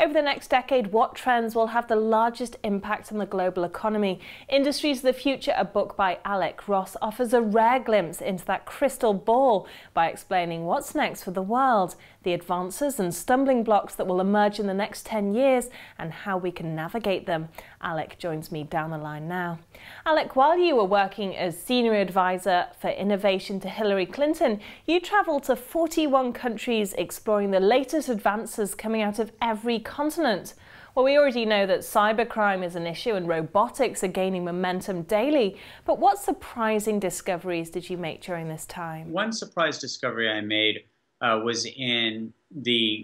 Over the next decade, what trends will have the largest impact on the global economy? Industries of the Future, a book by Alec Ross, offers a rare glimpse into that crystal ball by explaining what's next for the world, the advances and stumbling blocks that will emerge in the next 10 years, and how we can navigate them. Alec joins me down the line now. Alec, while you were working as Senior Advisor for Innovation to Hillary Clinton, you travelled to 41 countries exploring the latest advances coming out of every continent. Well, we already know that cybercrime is an issue and robotics are gaining momentum daily, but what surprising discoveries did you make during this time? One surprise discovery I made was in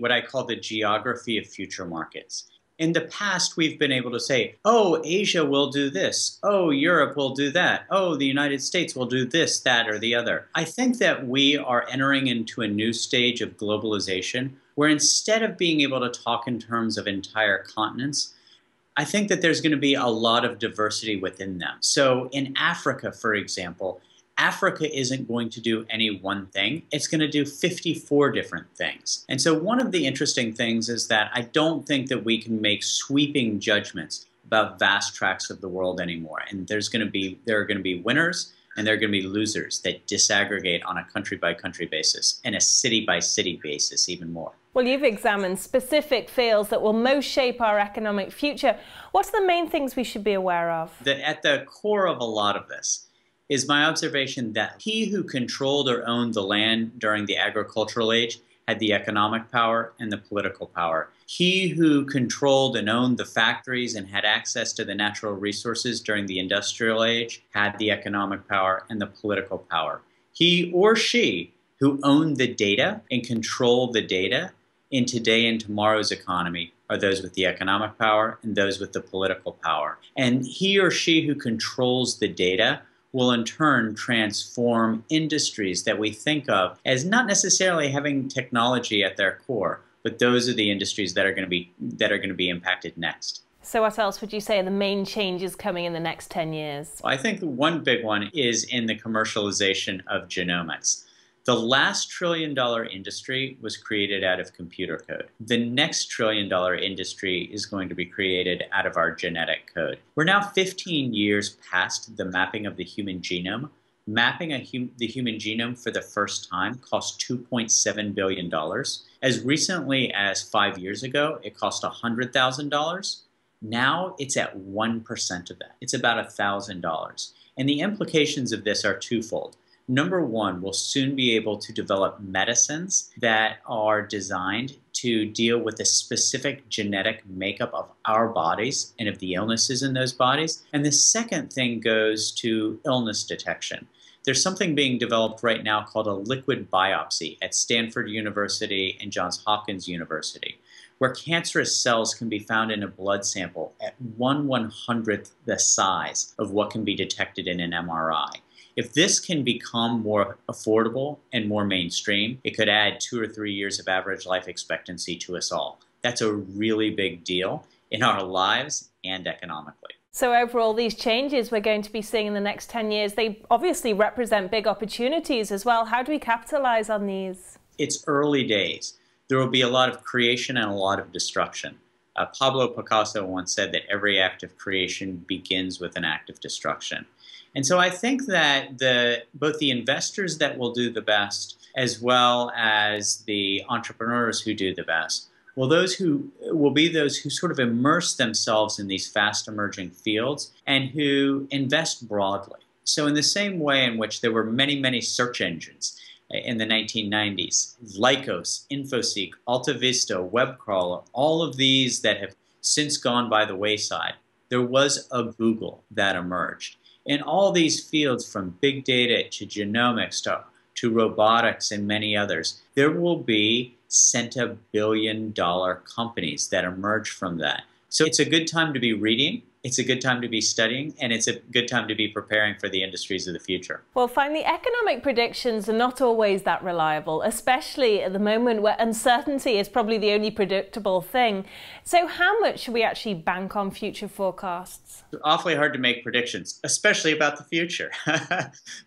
what I call the geography of future markets. In the past, we've been able to say, oh, Asia will do this. Oh, Europe will do that. Oh, the United States will do this, that, or the other. I think that we are entering into a new stage of globalization where instead of being able to talk in terms of entire continents, I think that there's going to be a lot of diversity within them. So in Africa, for example, Africa isn't going to do any one thing. It's going to do 54 different things. And so one of the interesting things is that I don't think that we can make sweeping judgments about vast tracts of the world anymore. And there are going to be winners and there are going to be losers that disaggregate on a country-by-country basis and a city-by-city basis even more. Well, you've examined specific fields that will most shape our economic future. What are the main things we should be aware of? At the core of a lot of this is my observation that he who controlled or owned the land during the agricultural age had the economic power and the political power. He who controlled and owned the factories and had access to the natural resources during the industrial age had the economic power and the political power. He or she who owned the data and controlled the data in today and tomorrow's economy are those with the economic power and those with the political power. And he or she who controls the data will in turn transform industries that we think of as not necessarily having technology at their core, but those are the industries that are going to be impacted next. So what else would you say are the main changes coming in the next 10 years? I think one big one is in the commercialization of genomics. The last trillion-dollar industry was created out of computer code. The next trillion-dollar industry is going to be created out of our genetic code. We're now 15 years past the mapping of the human genome. Mapping the human genome for the first time cost $2.7 billion. As recently as 5 years ago, it cost $100,000. Now it's at 1% of that. It's about $1,000. And the implications of this are twofold. Number one, we'll soon be able to develop medicines that are designed to deal with the specific genetic makeup of our bodies and of the illnesses in those bodies. And the second thing goes to illness detection. There's something being developed right now called a liquid biopsy at Stanford University and Johns Hopkins University, where cancerous cells can be found in a blood sample at 1/100th the size of what can be detected in an MRI. If this can become more affordable and more mainstream, it could add 2 or 3 years of average life expectancy to us all. That's a really big deal in our lives and economically. So overall, these changes we're going to be seeing in the next 10 years, they obviously represent big opportunities as well. How do we capitalize on these? It's early days. There will be a lot of creation and a lot of destruction. Pablo Picasso once said that every act of creation begins with an act of destruction. And so I think that both the investors that will do the best as well as the entrepreneurs who do the best will be those who sort of immerse themselves in these fast emerging fields and who invest broadly. So in the same way in which there were many, many search engines in the 1990s, Lycos, InfoSeek, AltaVista, WebCrawler, all of these that have since gone by the wayside, there was a Google that emerged. In all these fields, from big data to genomics to robotics and many others, there will be centabillion-dollar companies that emerge from that. So it's a good time to be reading, it's a good time to be studying, and it's a good time to be preparing for the industries of the future. Well, finally, economic predictions are not always that reliable, especially at the moment where uncertainty is probably the only predictable thing. So how much should we actually bank on future forecasts? It's awfully hard to make predictions, especially about the future.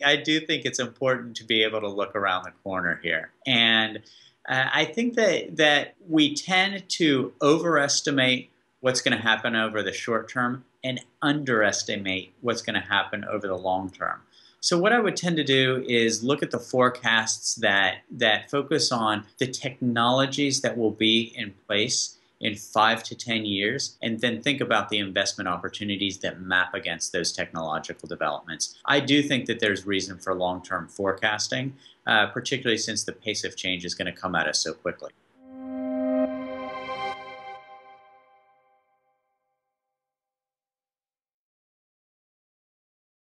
I do think it's important to be able to look around the corner here. And I think that we tend to overestimate what's going to happen over the short term and underestimate what's going to happen over the long term. So what I would tend to do is look at the forecasts that focus on the technologies that will be in place in 5 to 10 years, and then think about the investment opportunities that map against those technological developments. I do think that there's reason for long-term forecasting, particularly since the pace of change is going to come at us so quickly.